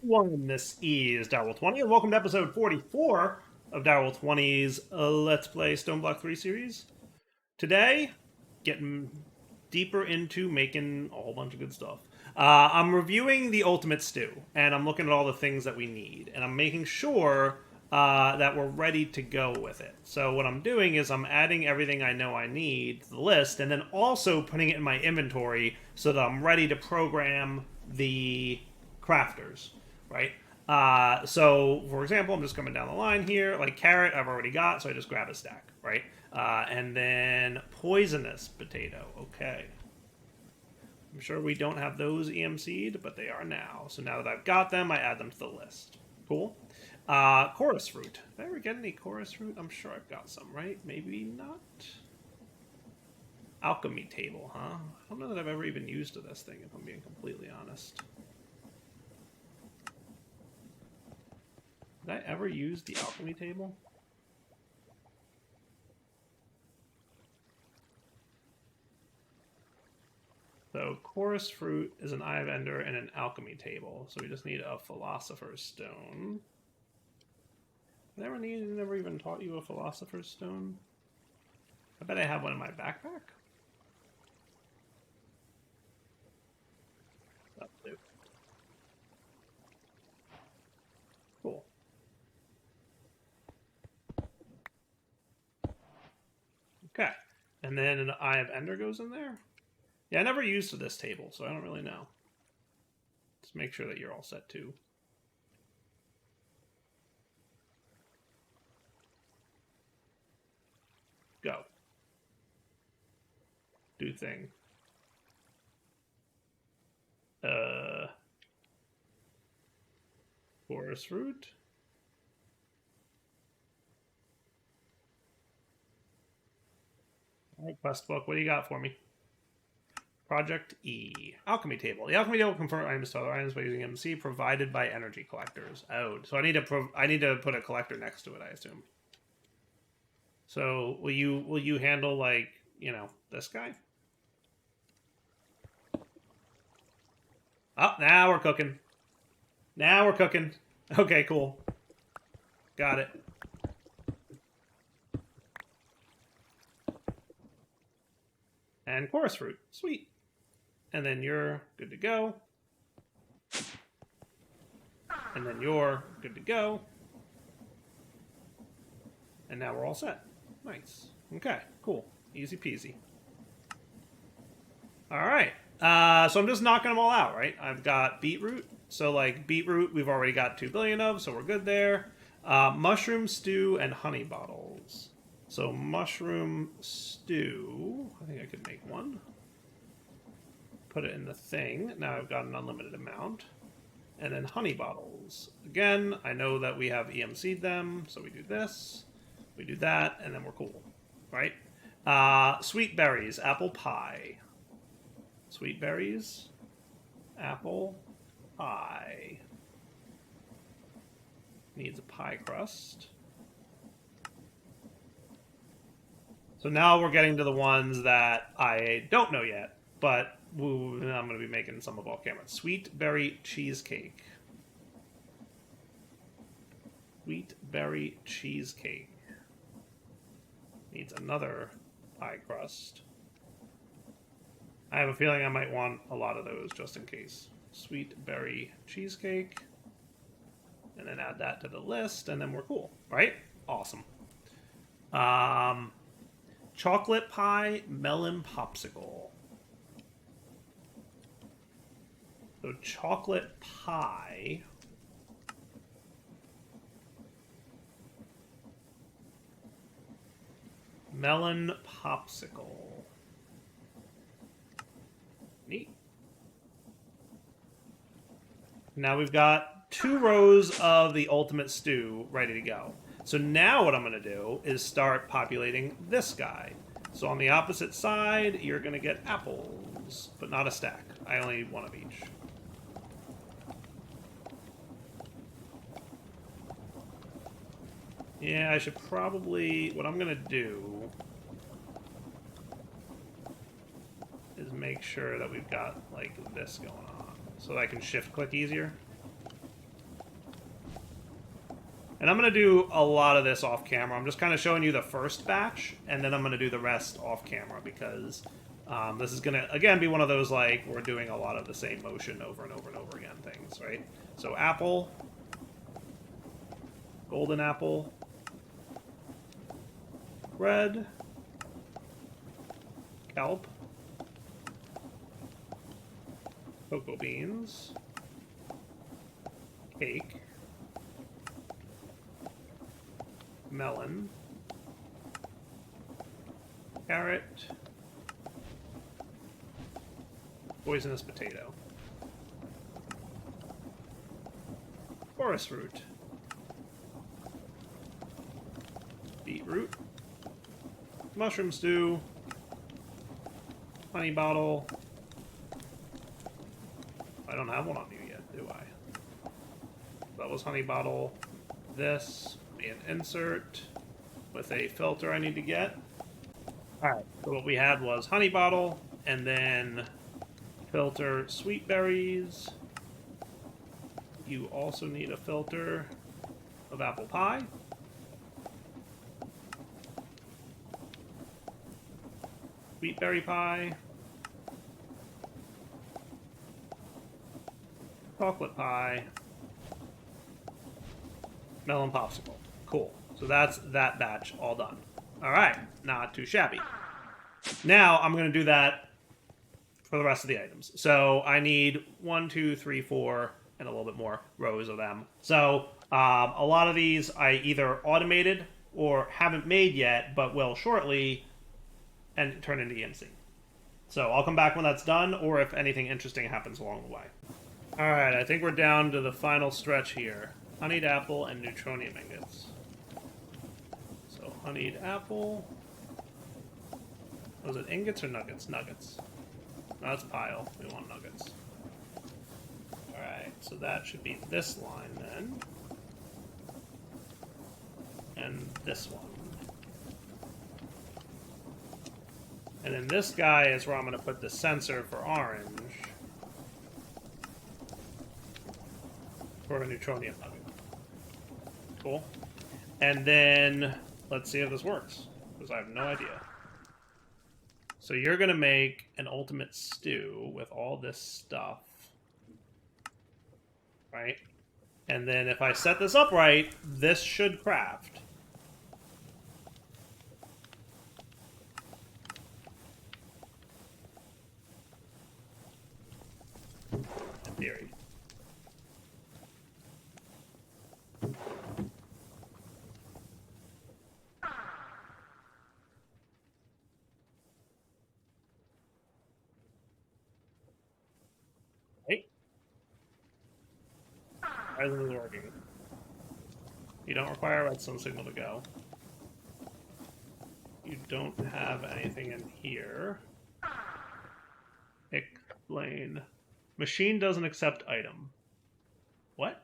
One, this is Darwell20, and welcome to episode 44 of Darwell20's Let's Play Stoneblock 3 series. Today, getting deeper into making a whole bunch of good stuff. I'm reviewing the Ultimate Stew, and I'm looking at all the things that we need, and I'm making sure that we're ready to go with it. So what I'm doing is I'm adding everything I know I need to the list, and then also putting it in my inventory so that I'm ready to program the crafters, right? So, for example, I'm just coming down the line here. Like carrot, I've already got, so I just grab a stack, right? And then poisonous potato. Okay. I'm sure we don't have those EMC'd, but they are now. So now that I've got them, I add them to the list. Cool. Chorus fruit. Did I ever get any chorus fruit? I'm sure I've got some, right? Maybe not. Alchemy table, huh? I don't know that I've ever even used this thing, if I'm being completely honest. Did I ever use the alchemy table? So, chorus fruit is an Eye of Ender and an alchemy table. So we just need a philosopher's stone. Never even taught you a philosopher's stone. I bet I have one in my backpack. That'll do. Cool. Okay. And then an Eye of Ender goes in there. Yeah, I never used this table, so I don't really know. Let's make sure that you're all set too. Go. Do thing. Forest fruit. All right, quest book. What do you got for me? Project E. Alchemy table. The alchemy table convert items to other items by using MC provided by energy collectors. Oh, so I need to put a collector next to it, I assume. So will you handle, like, this guy? Oh, now we're cooking. Now we're cooking. Okay, cool. Got it. And chorus fruit. Sweet. And then you're good to go. And then you're good to go. And now we're all set. Nice. Okay, cool. Easy peasy. All right. So I'm just knocking them all out, right? I've got beetroot. So, like, beetroot, we've already got 2 billion of, so we're good there. Mushroom stew and honey bottles. So, mushroom stew. I think I could make one. Put it in the thing. Now I've got an unlimited amount. And then honey bottles. Again, I know that we have EMC'd them, so we do this. We do that, and then we're cool, right? Sweet berries, apple pie. Sweet berries, apple pie. Needs a pie crust. So now we're getting to the ones that I don't know yet, but I'm going to be making some of off camera. Sweet berry cheesecake. Sweet berry cheesecake. Needs another pie crust. I have a feeling I might want a lot of those just in case. Sweet berry cheesecake. And then add that to the list, and then we're cool, right? Awesome. Chocolate pie, melon popsicle. So chocolate pie. Melon popsicle. Neat. Now we've got 2 rows of the ultimate stew ready to go. So now what I'm going to do is start populating this guy. So on the opposite side, you're going to get apples, but not a stack. I only need 1 of each. Yeah, I should probably... What I'm going to do is make sure that we've got, like, this going on. So that I can shift-click easier. And I'm going to do a lot of this off camera. I'm just kind of showing you the first batch, and then I'm going to do the rest off camera because this is going to, again, be one of those, like, we're doing a lot of the same motion over and over and over again things, right? So apple, golden apple, red, kelp, cocoa beans, cake, melon, carrot, poisonous potato, forest root, beetroot, mushroom stew, honey bottle. I don't have one on you yet, do I? That was honey bottle. This be an insert with a filter I need to get. Alright, so what we had was honey bottle, and then filter sweet berries. You also need a filter of apple pie. Sweet berry pie. Chocolate pie. Melon popsicle. Cool. So that's that batch all done. Alright, not too shabby. Now I'm going to do that for the rest of the items. So I need 1, 2, 3, 4, and a little bit more rows of them. So a lot of these I either automated or haven't made yet, but will shortly, and turn into EMC. So I'll come back when that's done, or if anything interesting happens along the way. Alright, I think we're down to the final stretch here. Honeyed apple and neutronium ingots. So honeyed apple. Was it ingots or nuggets? Nuggets. No, that's pile. We want nuggets. Alright, so that should be this line then. And this one. And then this guy is where I'm going to put the sensor for orange. For a neutronium nugget. Cool. And then, let's see if this works. Because I have no idea. So you're going to make an ultimate stew with all this stuff. Right? And then if I set this up right, this should craft. In theory. Hey. Why isn't this working? You don't require a redstone signal to go. You don't have anything in here. Explain. Machine doesn't accept item. What?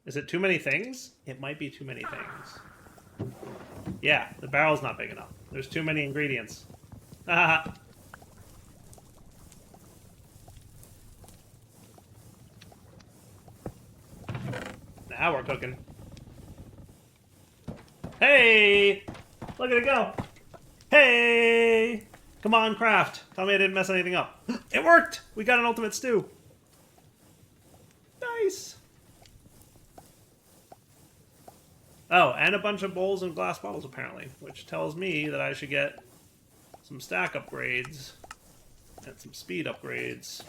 Is it too many things? It might be too many things. Yeah, the barrel's not big enough. There's too many ingredients. Haha. Now we're cooking. Hey! Look at it go! Hey! Come on, craft. Tell me I didn't mess anything up. It worked! We got an ultimate stew. Nice! Oh, and a bunch of bowls and glass bottles, apparently. Which tells me that I should get some stack upgrades and some speed upgrades.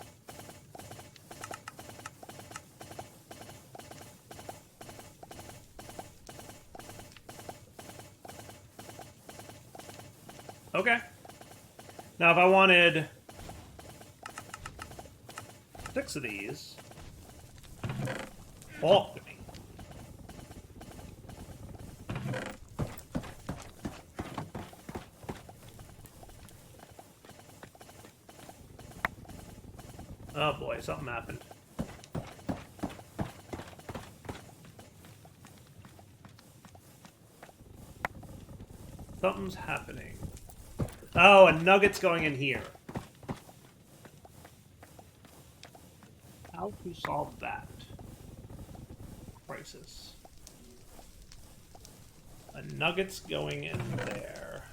Okay. Now, if I wanted 6 of these, oh, give me. Oh boy, something happened. Something's happening. Oh, a nugget's going in here. How to solve that? crisis. A nugget's going in there.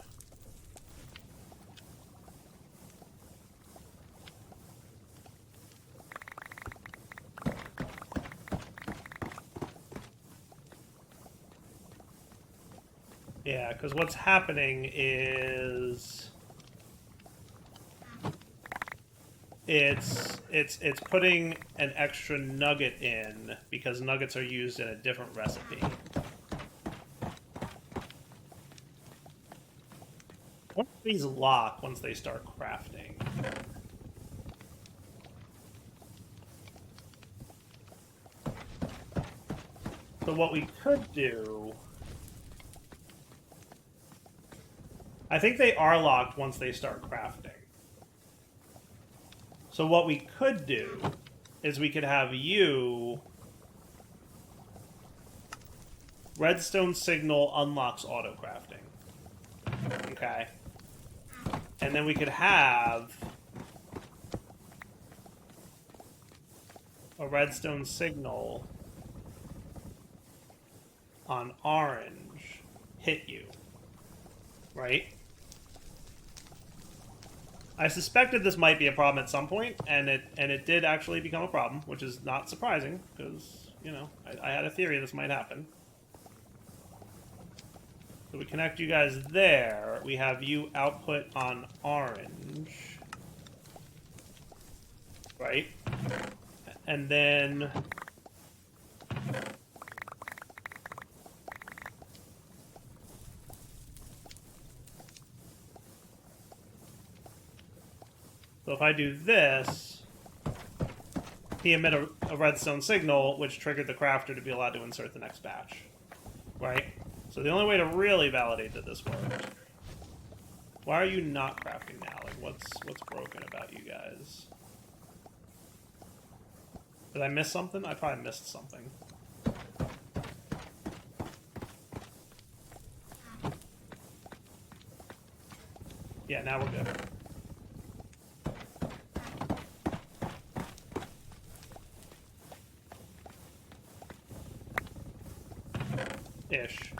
Yeah, because what's happening is it's putting an extra nugget in because nuggets are used in a different recipe. What do these lock once they start crafting? So what we could do... I think they are locked once they start crafting. So what we could do is we could have you... Redstone signal unlocks auto crafting. Okay. And then we could have a redstone signal on orange hit you. Right? I suspected this might be a problem at some point, and it did actually become a problem, which is not surprising, because, you know, I had a theory this might happen. So we connect you guys there. We have you output on orange. Right? And then... So if I do this, he emit a redstone signal, which triggered the crafter to be allowed to insert the next batch. Right? So the only way to really validate that this worked... Why are you not crafting now? Like, what's broken about you guys? Did I miss something? I probably missed something. Yeah, now we're good. Ish.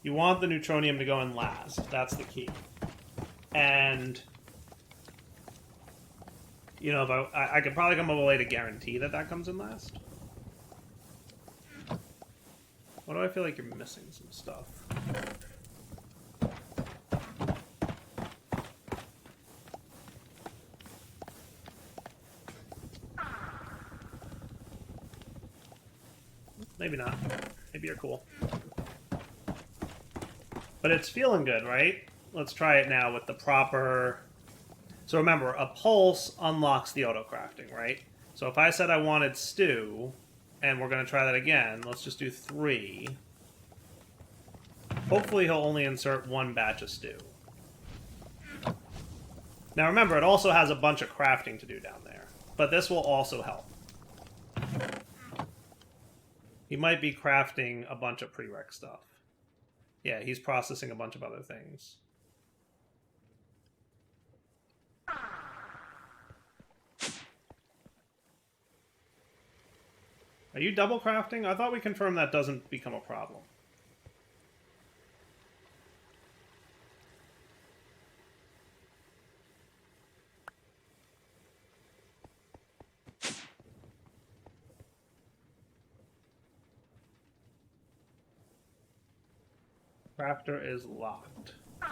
You want the neutronium to go in last. That's the key. And, you know, if I could probably come up with a way to guarantee that that comes in last. Why do I feel like you're missing some stuff? Maybe not. Maybe you're cool. But it's feeling good, right? Let's try it now with the proper... So remember, a pulse unlocks the auto-crafting, right? So if I said I wanted stew, and we're going to try that again, let's just do 3. Hopefully he'll only insert 1 batch of stew. Now remember, it also has a bunch of crafting to do down there. But this will also help. He might be crafting a bunch of prereq stuff. Yeah, he's processing a bunch of other things. Are you double crafting? I thought we confirmed that doesn't become a problem. Crafter is locked. Do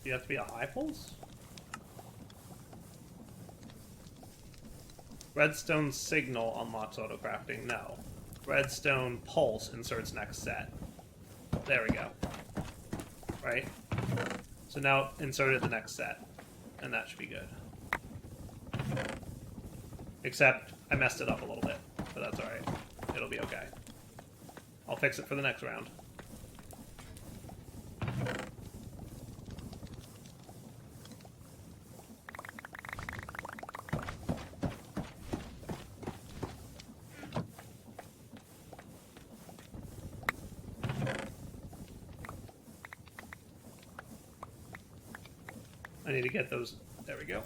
you have to be a high pulse? Redstone signal unlocks auto crafting. No. Redstone pulse inserts next set. There we go. Right? So now inserted the next set. And that should be good. Except I messed it up a little bit. But that's alright. It'll be okay. I'll fix it for the next round. I need to get those. There we go.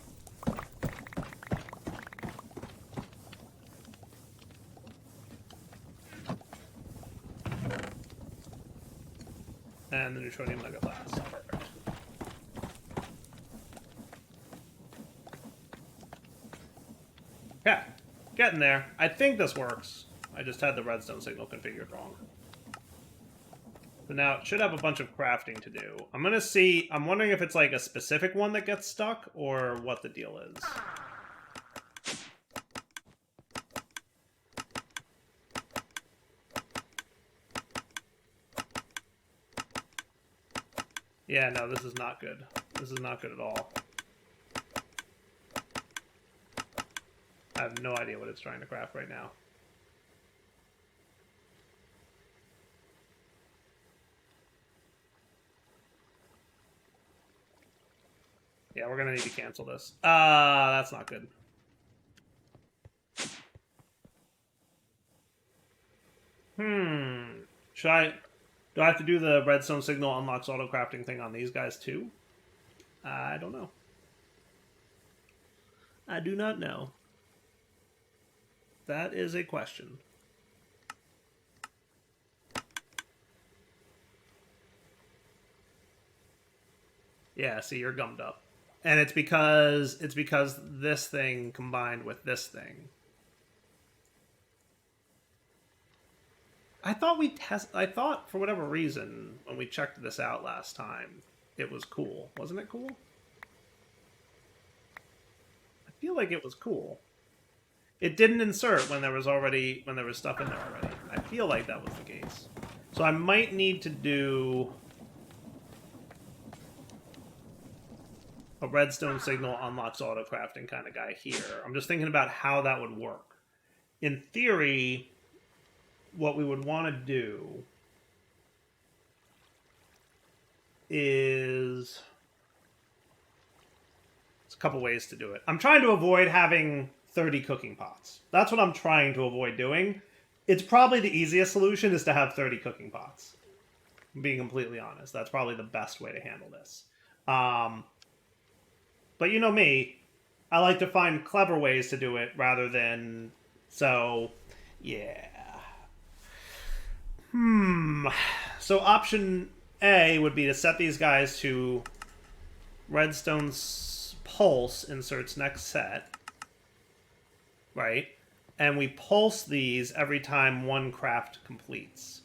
and the neutronium nugget last. Perfect. Okay, getting there. I think this works. I just had the redstone signal configured wrong. So now it should have a bunch of crafting to do. I'm gonna see, I'm wondering if it's like a specific one that gets stuck or what the deal is. Yeah, no, this is not good. This is not good at all. I have no idea what it's trying to craft right now. Yeah, we're gonna need to cancel this. That's not good. Should I... Do I have to do the redstone signal unlocks auto crafting thing on these guys too? I don't know. I do not know. That is a question. Yeah, see, you're gummed up. And it's because this thing combined with this thing. I thought for whatever reason when we checked this out last time, it was cool. Wasn't it cool? I feel like it was cool. It didn't insert when there was stuff in there already. I feel like that was the case. So I might need to do a redstone signal unlocks auto crafting kind of guy here. I'm just thinking about how that would work. In theory, what we would want to do is... There's a couple ways to do it. I'm trying to avoid having 30 cooking pots. That's what I'm trying to avoid doing. It's probably the easiest solution is to have 30 cooking pots. I'm being completely honest. That's probably the best way to handle this. But you know me, I like to find clever ways to do it rather than... So, yeah. So option A would be to set these guys to redstone pulse inserts next set. Right? And we pulse these every time one craft completes.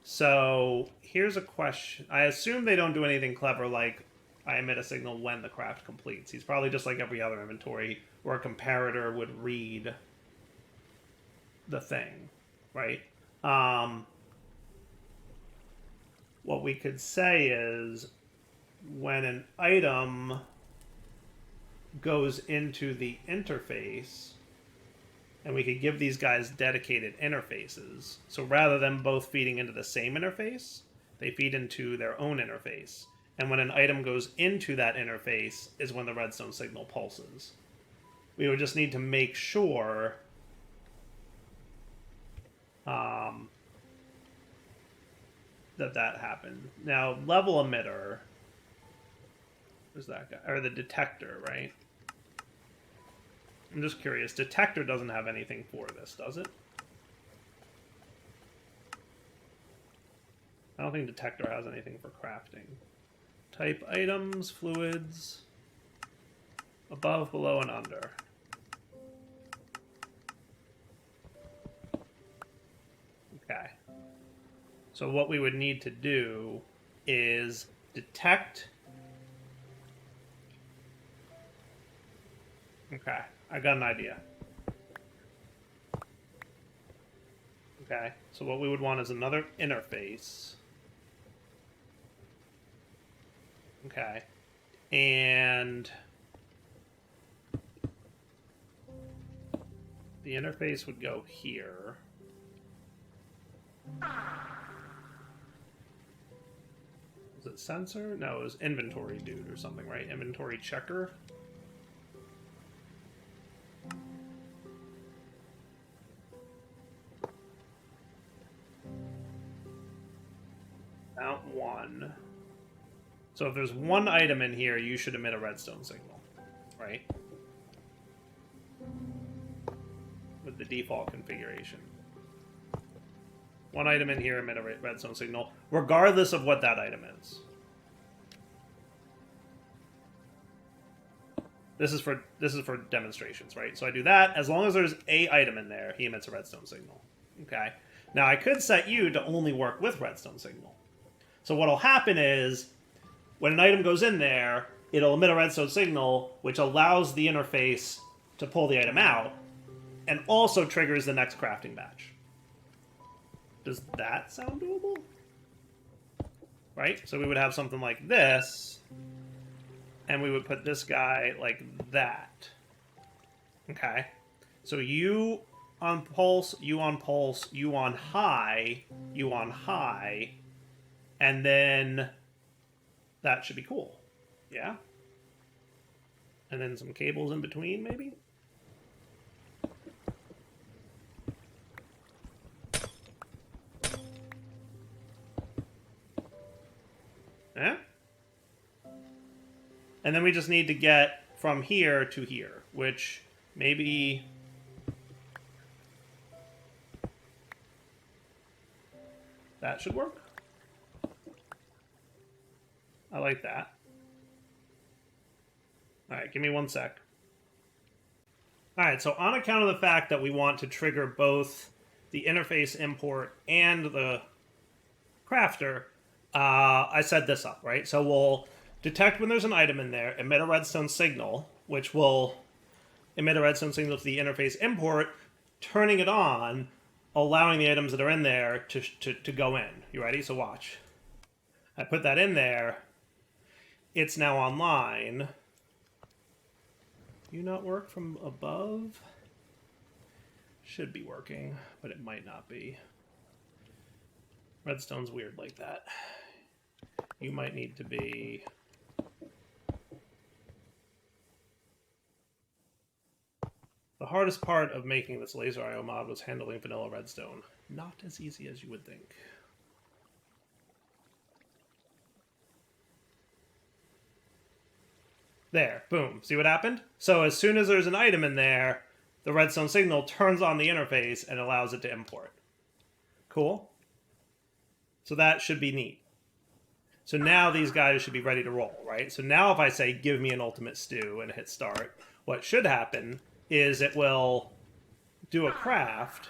So here's a question. I assume they don't do anything clever like I emit a signal when the craft completes. He's probably just like every other inventory where a comparator would read the thing, right? What we could say is when an item goes into the interface, and we could give these guys dedicated interfaces. So rather than both feeding into the same interface, they feed into their own interface. And when an item goes into that interface is when the redstone signal pulses. We would just need to make sure that happened. Now, level emitter is that guy, or the detector, right? I'm just curious. Detector doesn't have anything for this, does it? I don't think detector has anything for crafting. Type items, fluids, above, below, and under. Okay. So what we would need to do is detect. Okay, I got an idea. Okay, so what we would want is another interface. Okay, and the interface would go here. Was it sensor? No, it was inventory dude or something, right? Inventory checker. Mount 1. So if there's one item in here, you should emit a redstone signal, right? With the default configuration. One item in here, emit a redstone signal, regardless of what that item is. This is for demonstrations, right? So I do that. As long as there's a item in there, he emits a redstone signal. Okay. Now I could set you to only work with redstone signal. So what'll happen is, when an item goes in there, it'll emit a redstone signal, which allows the interface to pull the item out, and also triggers the next crafting batch. Does that sound doable? Right? So we would have something like this, and we would put this guy like that. Okay? So you on pulse, you on pulse, you on high, you on high, and then that should be cool. Yeah? And then some cables in between, maybe? Yeah? And then we just need to get from here to here, which maybe... that should work. I like that. Alright, give me 1 sec. Alright, so on account of the fact that we want to trigger both the interface import and the crafter, I set this up, right? So we'll detect when there's an item in there, emit a redstone signal, which will emit a redstone signal to the interface import, turning it on, allowing the items that are in there to go in. You ready? So watch. I put that in there. It's now online. You not work from above? Should be working, but it might not be. Redstone's weird like that. You might need to be... The hardest part of making this laser IO mod was handling vanilla redstone. Not as easy as you would think. There, boom. See what happened? So as soon as there's an item in there, the redstone signal turns on the interface and allows it to import. Cool? So that should be neat. So now these guys should be ready to roll, right? So now if I say, give me an ultimate stew and hit start, what should happen is it will do a craft.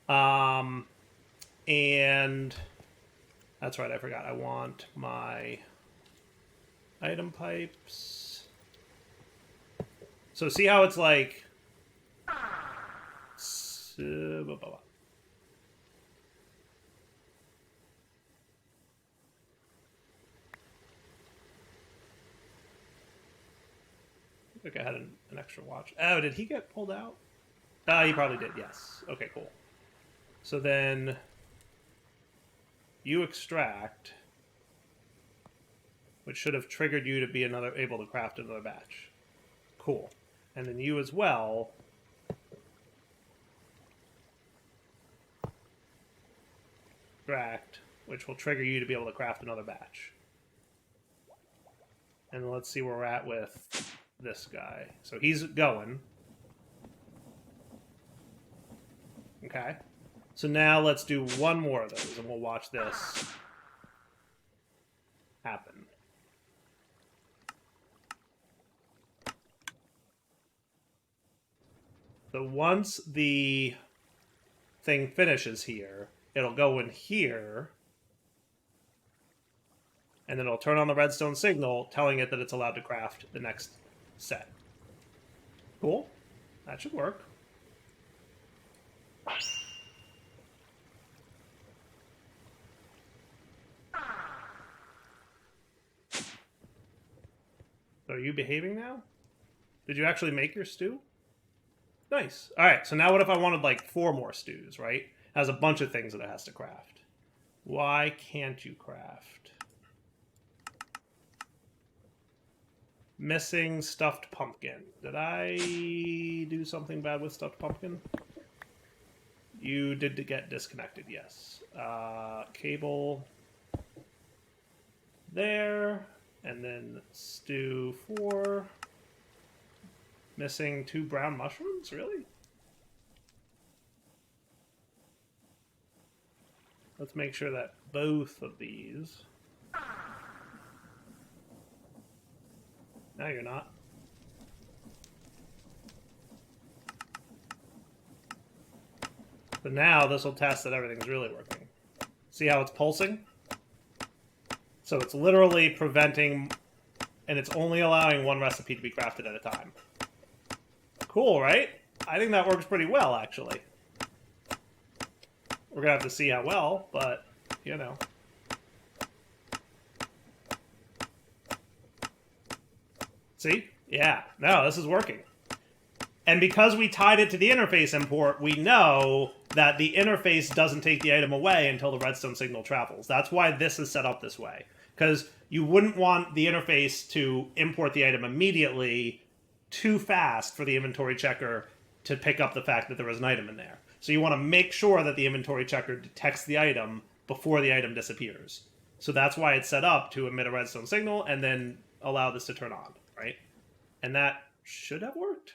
And that's right, I forgot. I want my item pipes. So see how it's like... I think I had an extra watch. Oh, did he get pulled out? He probably did, yes. Okay, cool. So then you extract, which should have triggered you to be able to craft another batch. Cool. And then you as well. Extract, which will trigger you to be able to craft another batch. And let's see where we're at with this guy. So he's going. Okay. So now let's do one more of those, and we'll watch this happen. So once the thing finishes here, it'll go in here, and then it'll turn on the redstone signal, telling it that it's allowed to craft the next set. Cool. That should work. So are you behaving now? Did you actually make your stew? Nice. All right, so now what if I wanted like 4 more stews, right? It has a bunch of things that it has to craft. Why can't you craft? Missing stuffed pumpkin. Did I do something bad with stuffed pumpkin? You did get disconnected, yes. Cable there, and then stew 4. Missing 2 brown mushrooms, really? Let's make sure that both of these... No, you're not. But now this will test that everything's really working. See how it's pulsing? So it's literally preventing, and it's only allowing one recipe to be crafted at a time. Cool, right? I think that works pretty well, actually. We're gonna have to see how well, but, you know. See? Yeah. No, this is working. And because we tied it to the interface import, we know that the interface doesn't take the item away until the redstone signal travels. That's why this is set up this way. Because you wouldn't want the interface to import the item immediately too fast for the inventory checker to pick up the fact that there was an item in there. So you want to make sure that the inventory checker detects the item before the item disappears. So that's why it's set up to emit a redstone signal and then allow this to turn on, right? And that should have worked.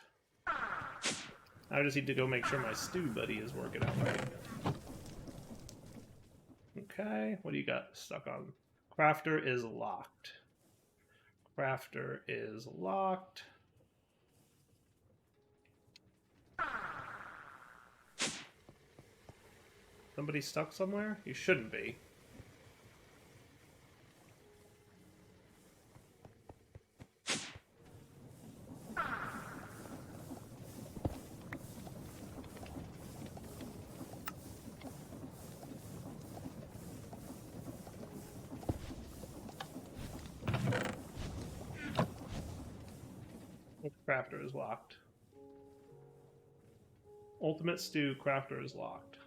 I just need to go make sure my stew buddy is working out right. Okay, what do you got stuck on? Crafter is locked. Crafter is locked. Somebody stuck somewhere? You shouldn't be. Crafter is locked. Ultimate Stew Crafter is locked.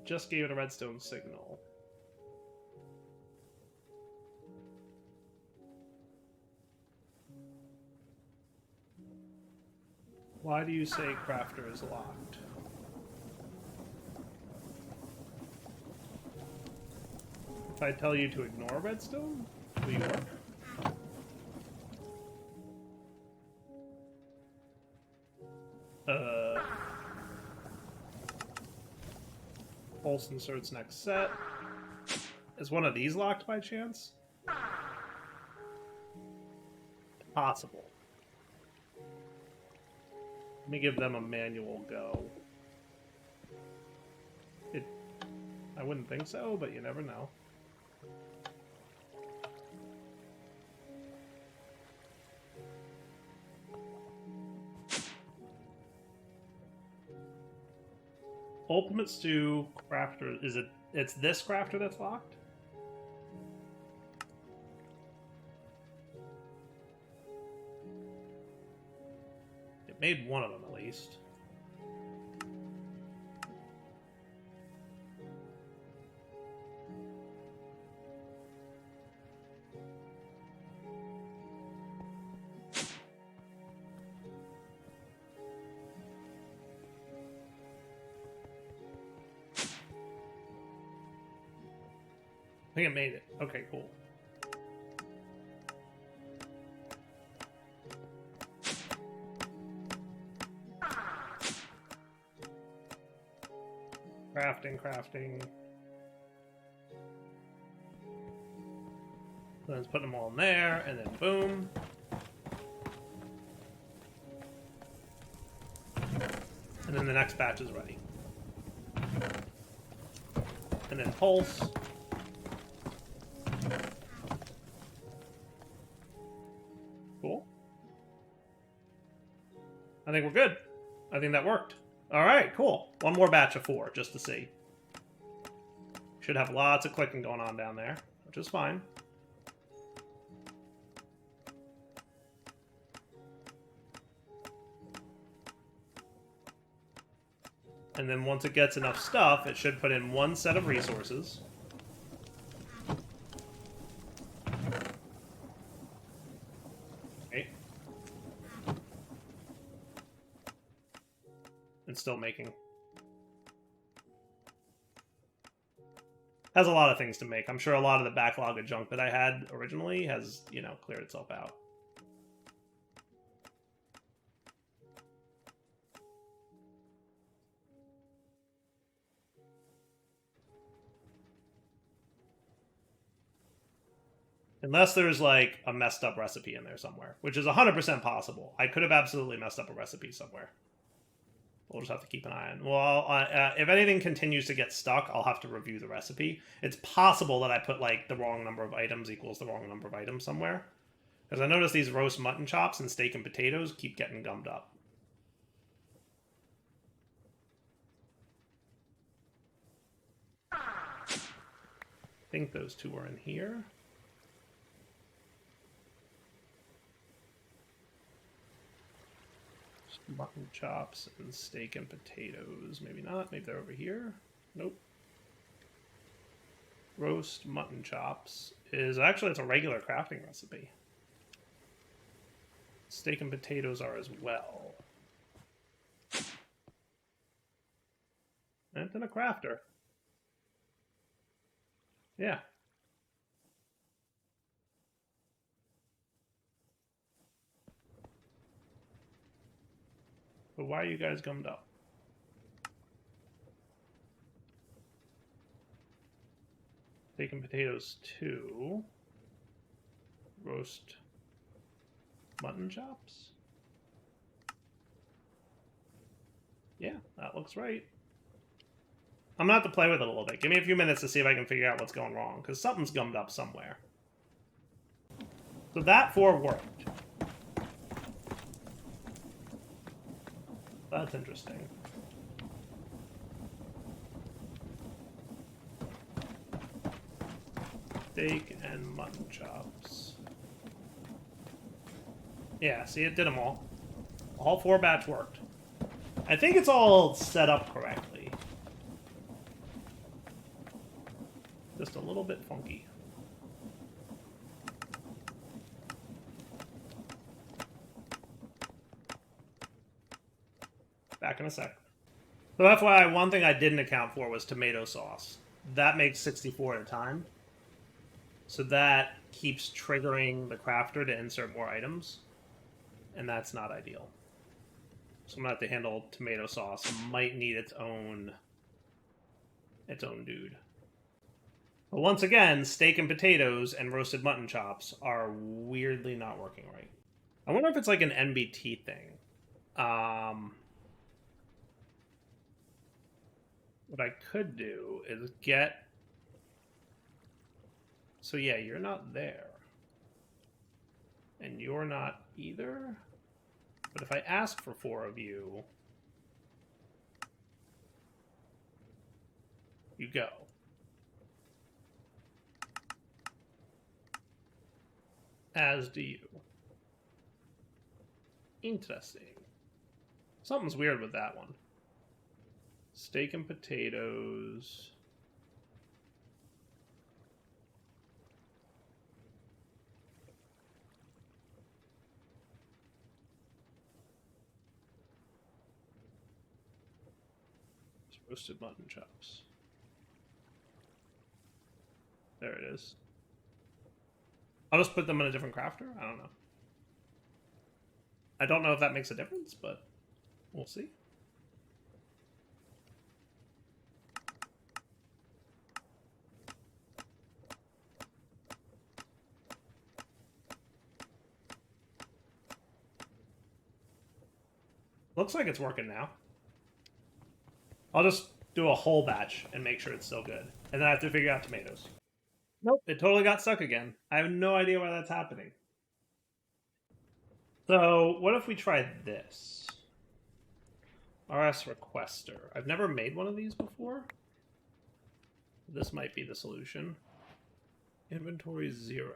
Just gave it a redstone signal. Why do you say Crafter is locked? If I tell you to ignore redstone, will you work? Pulse inserts next set. Is one of these locked by chance? Possible. Let me give them a manual go. I wouldn't think so, but you never know. Ultimate Stew Crafter, is it? It's this crafter that's locked? It made one of them at least. I think it made it. Okay, cool. Crafting. Let's put them all in there, and then boom. And then the next batch is ready. And then pulse. Cool. I think we're good. I think that worked. All right, cool. One more batch of 4, just to see. Should have lots of clicking going on down there, which is fine. And then once it gets enough stuff, it should put in one set of resources. Okay. And still making. Has a lot of things to make. I'm sure a lot of the backlog of junk that I had originally has, you know, cleared itself out. Unless there's like a messed up recipe in there somewhere, which is 100% possible. I could have absolutely messed up a recipe somewhere. We'll just have to keep an eye on. Well, if anything continues to get stuck, I'll have to review the recipe. It's possible that I put like the wrong number of items equals the wrong number of items somewhere. Because I noticed these roast mutton chops and steak and potatoes keep getting gummed up. I think those two are in here. Mutton chops and steak and potatoes. Maybe not. Maybe they're over here. Nope. Roast mutton chops is actually, it's a regular crafting recipe. Steak and potatoes are as well. And then a crafter. Yeah. But why are you guys gummed up? Steak and potatoes 2. Roast mutton chops? Yeah, that looks right. I'm gonna have to play with it a little bit. Give me a few minutes to see if I can figure out what's going wrong, because something's gummed up somewhere. So that 4 worked. That's interesting. Steak and mutton chops. Yeah, see, it did them all. All 4 batch worked. I think it's all set up correctly. Just a little bit funky. Back in a sec. So FYI, one thing I didn't account for was tomato sauce. That makes 64 at a time. So that keeps triggering the crafter to insert more items. And that's not ideal. So I'm gonna have to handle tomato sauce. It might need its own dude. But once again, steak and potatoes and roasted mutton chops are weirdly not working right. I wonder if it's like an NBT thing. What I could do is get... So yeah, you're not there. And you're not either. But if I ask for 4 of you, you go. As do you. Interesting. Something's weird with that one. Steak and potatoes. Roasted mutton chops. There it is. I'll just put them in a different crafter? I don't know. I don't know if that makes a difference, but we'll see. Looks like it's working now. I'll just do a whole batch and make sure it's still good. And then I have to figure out tomatoes. Nope, it totally got stuck again. I have no idea why that's happening. So, what if we tried this? RS Requester. I've never made one of these before. This might be the solution. Inventory 0.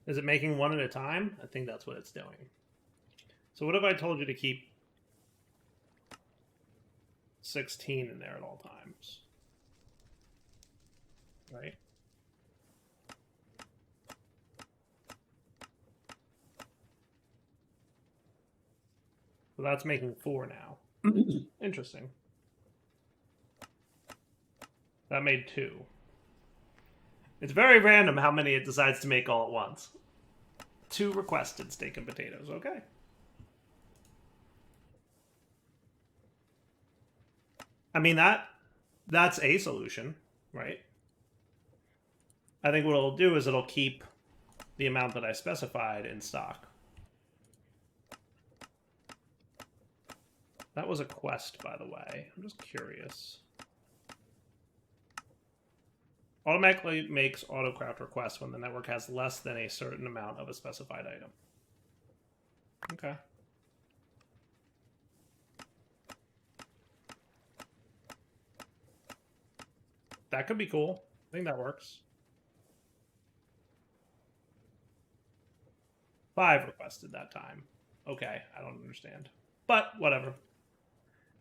Is it making one at a time? I think that's what it's doing. So what if I told you to keep 16 in there at all times? Right? So that's making 4 now. Interesting. That made 2. It's very random how many it decides to make all at once. 2 requested steak and potatoes. Okay. I mean, that's a solution, right? I think what it'll do is it'll keep the amount that I specified in stock. That was a quest, by the way. I'm just curious. Automatically makes autocraft requests when the network has less than a certain amount of a specified item. Okay. That could be cool. I think that works. 5 requested that time. Okay, I don't understand. But whatever.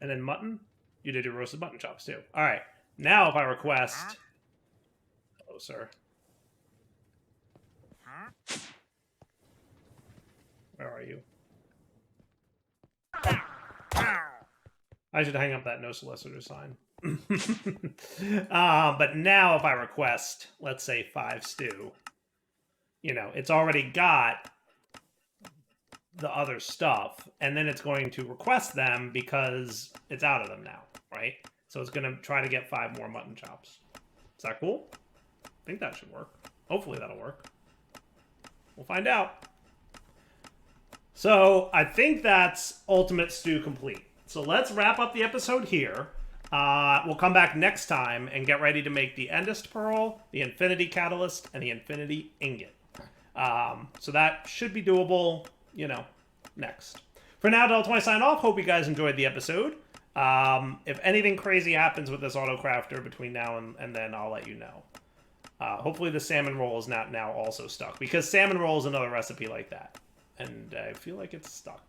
And then mutton? You did your roasted mutton chops too. All right. Now if I request... Hello, sir. Where are you? I should hang up that no solicitor sign. But now if I request, let's say 5 stew, you know, it's already got the other stuff, and then it's going to request them because it's out of them now, right? So it's going to try to get 5 more mutton chops. Is that cool? I think that should work. Hopefully that'll work. We'll find out. So I think that's Ultimate Stew complete. So let's wrap up the episode here. We'll come back next time and get ready to make the Endest Pearl, the Infinity Catalyst, and the Infinity Ingot. So that should be doable, you know, next. For now, Double20 sign off. Hope you guys enjoyed the episode. If anything crazy happens with this autocrafter between now and then, I'll let you know. Hopefully the salmon roll is not now also stuck, because salmon roll is another recipe like that. And I feel like it's stuck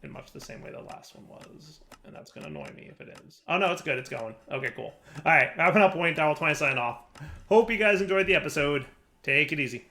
in much the same way the last one was. And that's going to annoy me if it is. Oh, no, it's good. It's going. Okay, cool. All right, wrapping up point. Double20 sign off. Hope you guys enjoyed the episode. Take it easy.